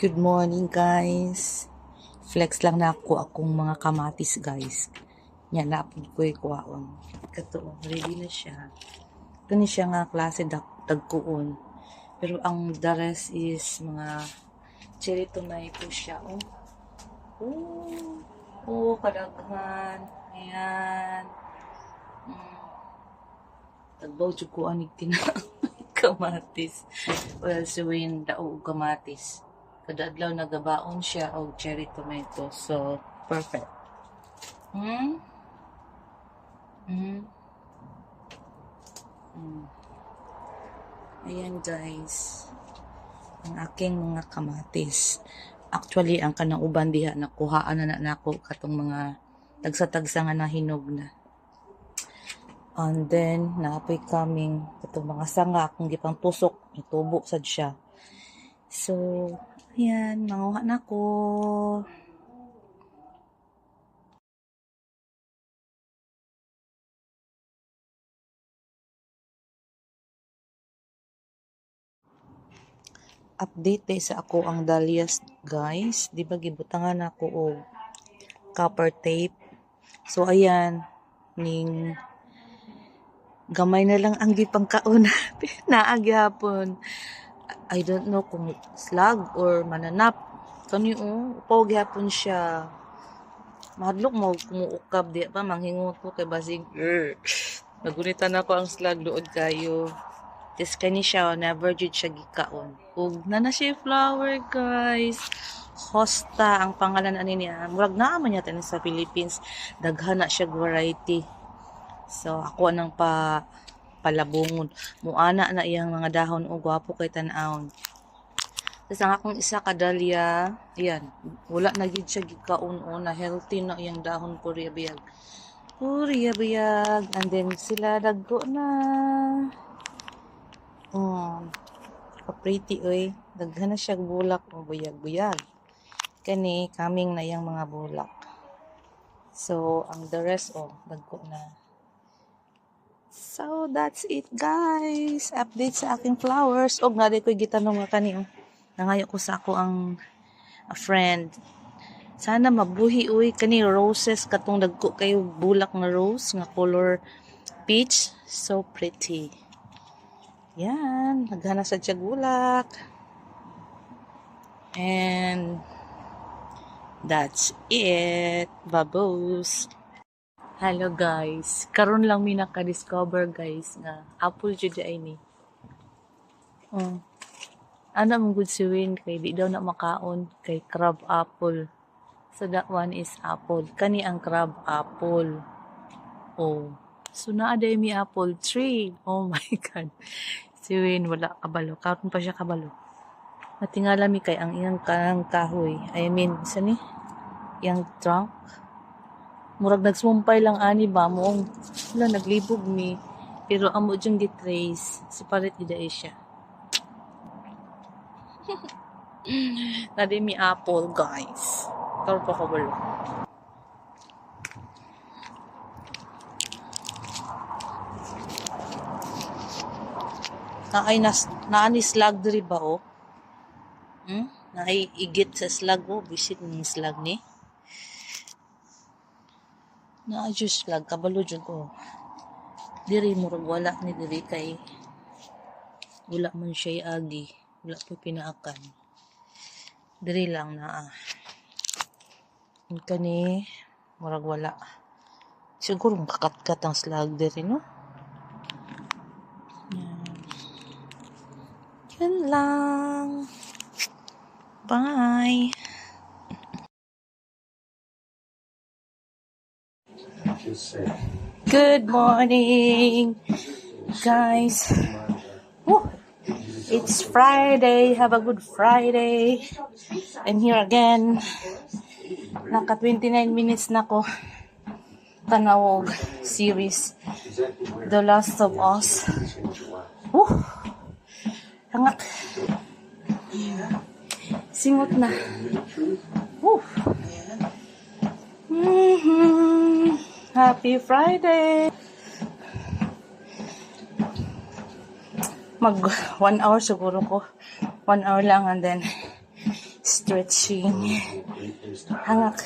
Good morning guys. Flex lang na ako akong mga kamatis guys. Nya na ko kuwaon. Kato ready na siya. Kani siya nga klase dagkuon. Pero ang the rest is mga cherry tomato siya. Kadaghan. Ayan. Tagbaw jud ko anig kamatis. Well, suwin daog kamatis. Kada adlaw nagabaon siya og cherry tomato. So, perfect. Ayan guys. Ang aking mga kamatis. Actually, ang kanang uban diha nakuhaan na nako katong mga tagsa-tagsa nga nahinog na. And then, naapoy kaming katong mga sanga akong gipang tusok, itubo sad siya. So, ayan, manguha na ko. Update sa ako ang dahlias guys. Di ba gibutangan ako og copper tape. So, ayan, ning gamay na lang ang gipangkaon natin. Naagyapon. I don't know kung slag or mananap. Kani upaw gyapon siya. Mahadlok mo kumuukab di pa manghingot ko kay basig. Nagunitan ako ang slag luod kayo. This kani siya never jud siya gikaon. Ug na siya flower guys. Hosta ang pangalan ani niya. Murag naa man yata sa Philippines. Daghan na siya variety. So ako nang palabungon. Muana na iyang mga dahon o gwapo kay tan-awon. Tapos ang akong isa ka dahlia, ayan, wala na gid siya gikaon na healthy na iyang dahon Korea biyag. Korea biyag. And then sila dagko na. Pretty oy. Daghan na siya bulak o buyag-buyag. Kani kaming na iyang mga bulak. So ang the rest dagko na. So, that's it guys. Update sa aking flowers. Nga ko'y gitanong nga kani. Nangayo ko sa ako ang friend. Sana mabuhi uy. Kani roses. Katong dagko kayo bulak na rose. Nga color peach. So pretty. Yan. Naghana sa siya bulak. And that's it. Babos. Hello guys, karon lang mi naka-discover guys nga apple jud ay ni. Ana mong good siwin kay di daw na makaon kay crab apple. So that one is apple. Kani ang crab apple. So naa day mi apple tree. Oh my god. Siwin wala kabalo. Karon pa siya kabalo. Matingala mi kay ang iyang kahoy. I mean, isa ni? Yang trunk. Murag nagsumpay lang ani ba mo. Wala naglibog mi. Pero amo jung gitrace. Separate gid ay siya. Nadi mi apple guys. Tawag pa ko balo. Naani slag diri ba Naay igit sa slag bisit ni slag ni. Na-adjust lag, kabalo dyan ko. Diri murag wala ni diri kay wala man siya agi. Wala po pinaakan. Diri lang na kani murag wala. Siguro kakat-kat ang slag diri no? Yan lang. Bye. Good morning, guys. It's Friday. Have a good Friday. I'm here again. Naka 29 minutes na ko. Tanawog series The Last of Us. Hangak. Singot na. Happy Friday! Mag 1 hour siguro ko. 1 hour lang and then Stretching. Hangak.